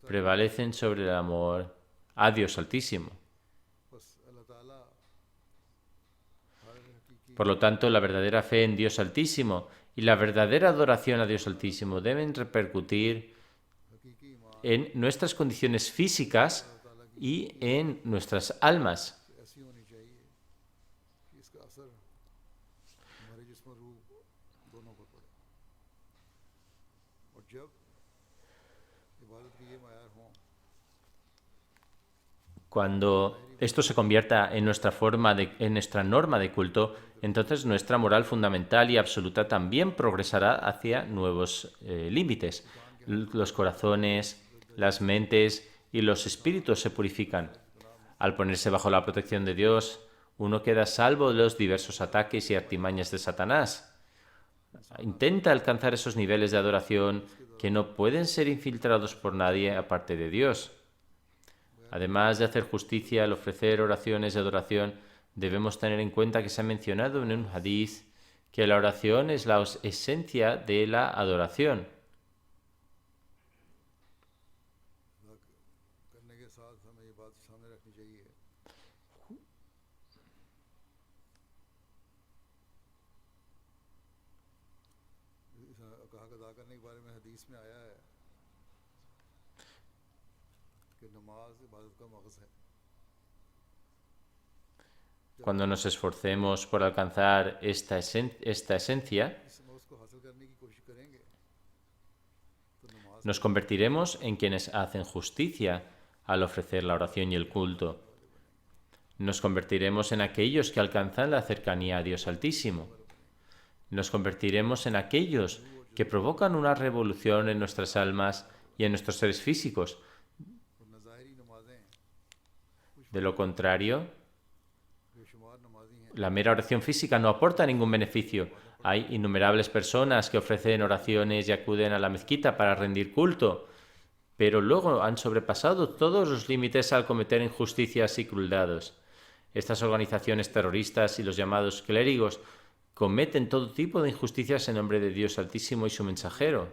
prevalecen sobre el amor a Dios Altísimo. Por lo tanto, la verdadera fe en Dios Altísimo y la verdadera adoración a Dios Altísimo deben repercutir en nuestras condiciones físicas y en nuestras almas. Cuando esto se convierta en nuestra norma de culto, entonces nuestra moral fundamental y absoluta también progresará hacia nuevos límites. Los corazones, las mentes y los espíritus se purifican. Al ponerse bajo la protección de Dios, uno queda a salvo de los diversos ataques y artimañas de Satanás. Intenta alcanzar esos niveles de adoración que no pueden ser infiltrados por nadie aparte de Dios. Además de hacer justicia al ofrecer oraciones de adoración, debemos tener en cuenta que se ha mencionado en un hadith que la oración es la esencia de la adoración. Cuando nos esforcemos por alcanzar esta esencia, nos convertiremos en quienes hacen justicia al ofrecer la oración y el culto. Nos convertiremos en aquellos que alcanzan la cercanía a Dios Altísimo. Nos convertiremos en aquellos que provocan una revolución en nuestras almas y en nuestros seres físicos. De lo contrario, la mera oración física no aporta ningún beneficio. Hay innumerables personas que ofrecen oraciones y acuden a la mezquita para rendir culto, pero luego han sobrepasado todos los límites al cometer injusticias y crueldades. Estas organizaciones terroristas y los llamados clérigos cometen todo tipo de injusticias en nombre de Dios Altísimo y su mensajero.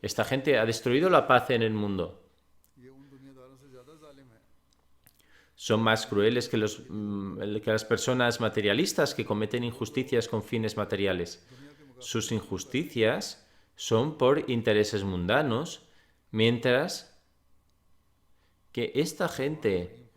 Esta gente ha destruido la paz en el mundo. Son más crueles que las personas materialistas que cometen injusticias con fines materiales. Sus injusticias son por intereses mundanos, mientras que esta gente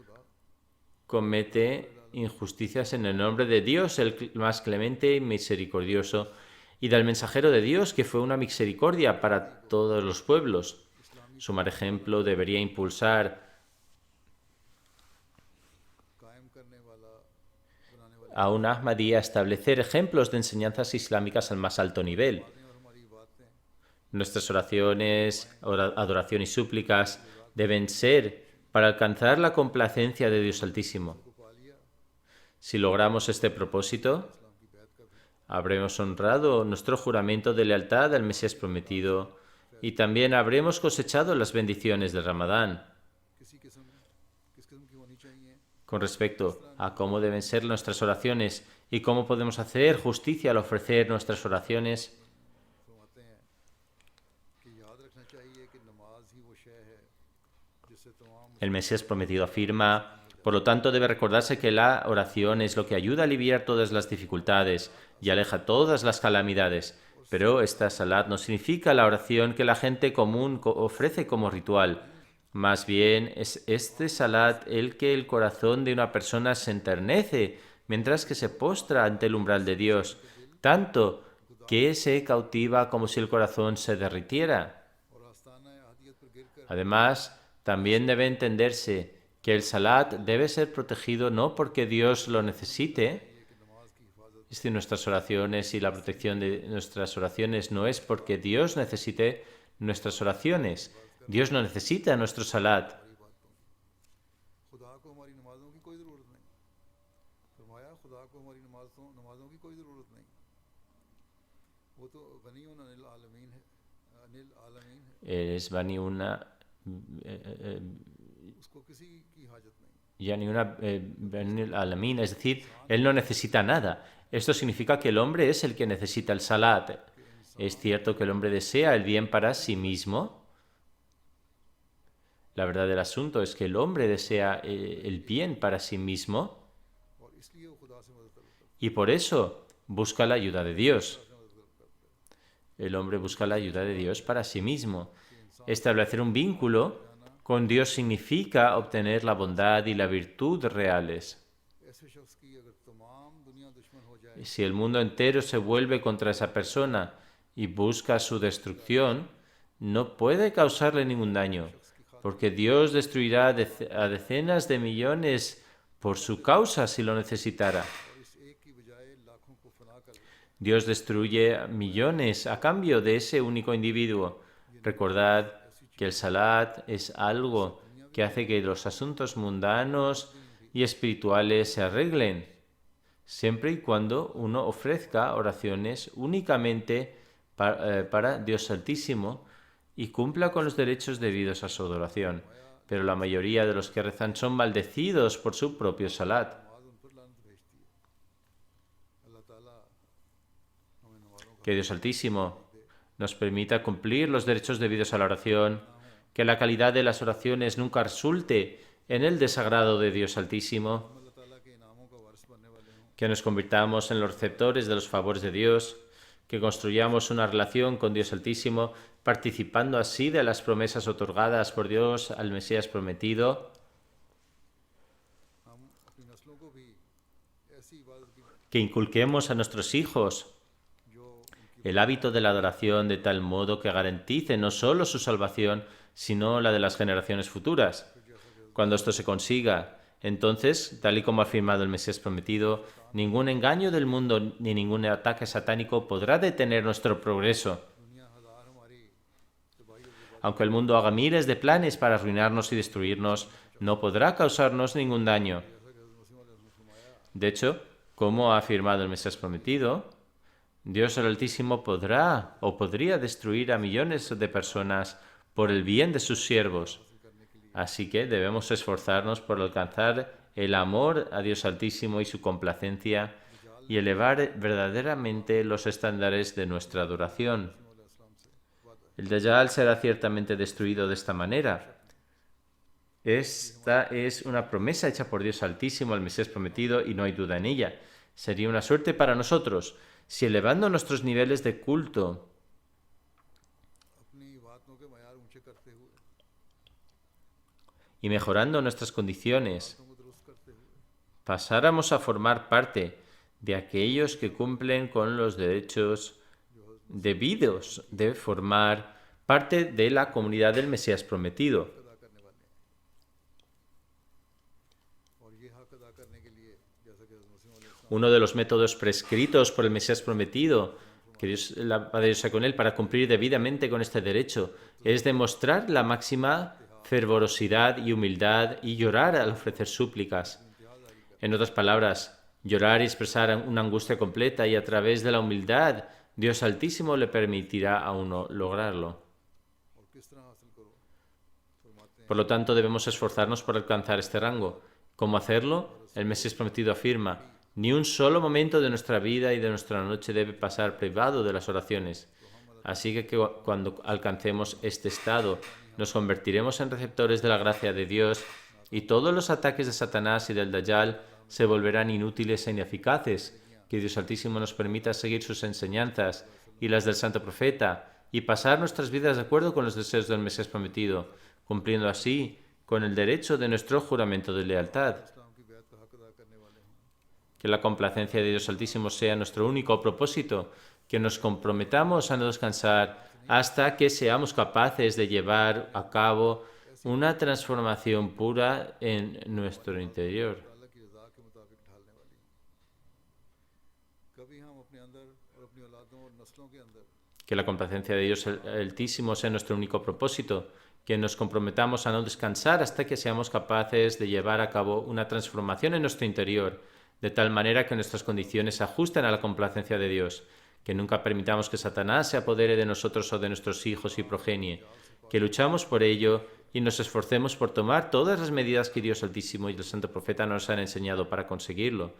comete injusticias en el nombre de Dios, el más clemente y misericordioso, y del mensajero de Dios, que fue una misericordia para todos los pueblos. Su mal ejemplo debería impulsar a un Ahmadí a establecer ejemplos de enseñanzas islámicas al más alto nivel. Nuestras oraciones, adoración y súplicas deben ser para alcanzar la complacencia de Dios Altísimo. Si logramos este propósito, habremos honrado nuestro juramento de lealtad al Mesías prometido y también habremos cosechado las bendiciones del Ramadán. Con respecto a cómo deben ser nuestras oraciones y cómo podemos hacer justicia al ofrecer nuestras oraciones, el Mesías prometido afirma: por lo tanto, debe recordarse que la oración es lo que ayuda a aliviar todas las dificultades y aleja todas las calamidades. Pero esta salat no significa la oración que la gente común ofrece como ritual. Más bien, es este salat el que el corazón de una persona se enternece mientras que se postra ante el umbral de Dios, tanto que se cautiva como si el corazón se derritiera. Además, también debe entenderse que el salat debe ser protegido no porque Dios lo necesite, es decir, nuestras oraciones y la protección de nuestras oraciones no es porque Dios necesite nuestras oraciones. Dios no necesita nuestro salat. Es Bani una Alamin, es decir, él no necesita nada. Esto significa que el hombre es el que necesita el salat. Es cierto que el hombre desea el bien para sí mismo. La verdad del asunto es que el hombre desea el bien para sí mismo y por eso busca la ayuda de Dios. El hombre busca la ayuda de Dios para sí mismo. Establecer un vínculo con Dios significa obtener la bondad y la virtud reales. Si el mundo entero se vuelve contra esa persona y busca su destrucción, no puede causarle ningún daño, porque Dios destruirá a decenas de millones por su causa si lo necesitara. Dios destruye a millones a cambio de ese único individuo. Recordad que el salat es algo que hace que los asuntos mundanos y espirituales se arreglen, siempre y cuando uno ofrezca oraciones únicamente para Dios Altísimo y cumpla con los derechos debidos a su adoración. Pero la mayoría de los que rezan son maldecidos por su propio salat. Que Dios Altísimo nos permita cumplir los derechos debidos a la oración, que la calidad de las oraciones nunca resulte en el desagrado de Dios Altísimo, que nos convirtamos en los receptores de los favores de Dios, que construyamos una relación con Dios Altísimo, participando así de las promesas otorgadas por Dios al Mesías prometido, que inculquemos a nuestros hijos el hábito de la adoración de tal modo que garantice no solo su salvación, sino la de las generaciones futuras. Cuando esto se consiga, entonces, tal y como ha afirmado el Mesías prometido, ningún engaño del mundo ni ningún ataque satánico podrá detener nuestro progreso. Aunque el mundo haga miles de planes para arruinarnos y destruirnos, no podrá causarnos ningún daño. De hecho, como ha afirmado el Mesías prometido, Dios el Altísimo podrá o podría destruir a millones de personas por el bien de sus siervos. Así que debemos esforzarnos por alcanzar el amor a Dios Altísimo y su complacencia y elevar verdaderamente los estándares de nuestra adoración. El Dajjal será ciertamente destruido de esta manera. Esta es una promesa hecha por Dios Altísimo al Mesías prometido y no hay duda en ella. Sería una suerte para nosotros si elevando nuestros niveles de culto y mejorando nuestras condiciones, pasáramos a formar parte de aquellos que cumplen con los derechos debidos de formar parte de la comunidad del Mesías prometido. Uno de los métodos prescritos por el Mesías prometido que la paz de Dios sea con él, para cumplir debidamente con este derecho, es demostrar la máxima fervorosidad y humildad y llorar al ofrecer súplicas. En otras palabras, llorar y expresar una angustia completa, y a través de la humildad, Dios Altísimo le permitirá a uno lograrlo. Por lo tanto, debemos esforzarnos por alcanzar este rango. ¿Cómo hacerlo? El Mesías prometido afirma: ni un solo momento de nuestra vida y de nuestra noche debe pasar privado de las oraciones. Así que cuando alcancemos este estado, nos convertiremos en receptores de la gracia de Dios, y todos los ataques de Satanás y del Dayjal se volverán inútiles e ineficaces. Que Dios Altísimo nos permita seguir sus enseñanzas y las del Santo Profeta y pasar nuestras vidas de acuerdo con los deseos del Mesías prometido, cumpliendo así con el derecho de nuestro juramento de lealtad. Que la complacencia de Dios Altísimo sea nuestro único propósito, que nos comprometamos a no descansar hasta que seamos capaces de llevar a cabo una transformación pura en nuestro interior. Que la complacencia de Dios Altísimo sea nuestro único propósito, que nos comprometamos a no descansar hasta que seamos capaces de llevar a cabo una transformación en nuestro interior, de tal manera que nuestras condiciones se ajusten a la complacencia de Dios, que nunca permitamos que Satanás se apodere de nosotros o de nuestros hijos y progenie, que luchamos por ello y nos esforcemos por tomar todas las medidas que Dios Altísimo y el Santo Profeta nos han enseñado para conseguirlo,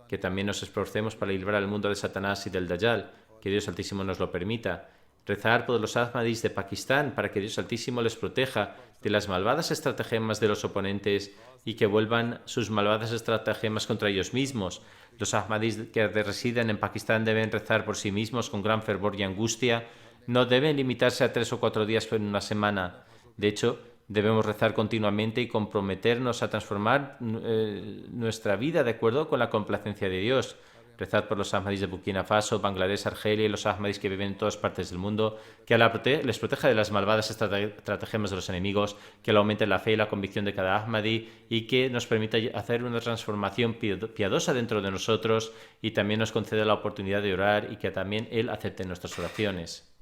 que también nos esforcemos para librar al mundo de Satanás y del Dayjal, que Dios Altísimo nos lo permita, rezar por los Ahmadis de Pakistán para que Dios Altísimo les proteja de las malvadas estratagemas de los oponentes y que vuelvan sus malvadas estratagemas contra ellos mismos. Los Ahmadis que residen en Pakistán deben rezar por sí mismos con gran fervor y angustia. No deben limitarse a 3 o 4 días en una semana. De hecho, debemos rezar continuamente y comprometernos a transformar nuestra vida de acuerdo con la complacencia de Dios. Rezad por los Ahmadis de Burkina Faso, Bangladesh, Argelia y los Ahmadis que viven en todas partes del mundo, que Allah les proteja de las malvadas estratagemas de los enemigos, que Allah aumente la fe y la convicción de cada Ahmadi y que nos permita hacer una transformación piadosa dentro de nosotros, y también nos conceda la oportunidad de orar y que también Él acepte nuestras oraciones.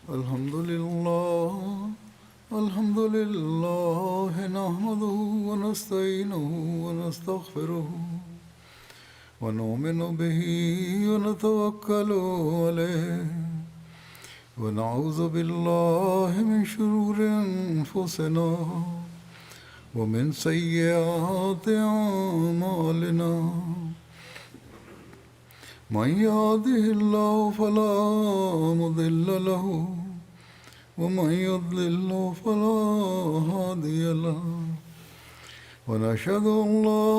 Alhamdulillah. الحمد لله نحمده ونستعينه ونستغفره ونؤمن به ونتوكل عليه ونعوذ بالله من شرور أنفسنا ومن سيئات أعمالنا من يهده الله فلا مضل له ومن يضلل فلا هادي له ونشهد أن لا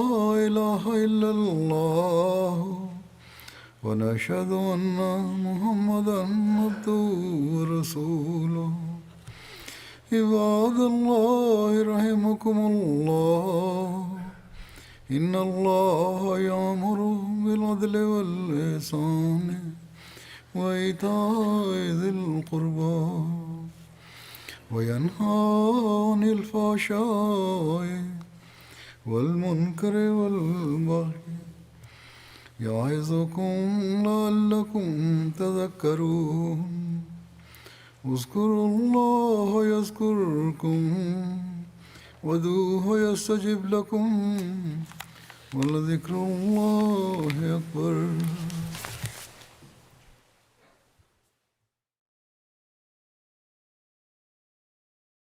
إله إلا الله ونشهد أن محمدا عبده ورسوله عباد الله رحمكم الله إن الله يأمر بالعدل والإحسان وإيتاء ذي القربى وينهى عن الفحشاء والمنكر والبغي يعظكم لعلكم تذكرون اذكروا الله يذكركم وادعوه يستجب لكم ولذكر الله أكبر.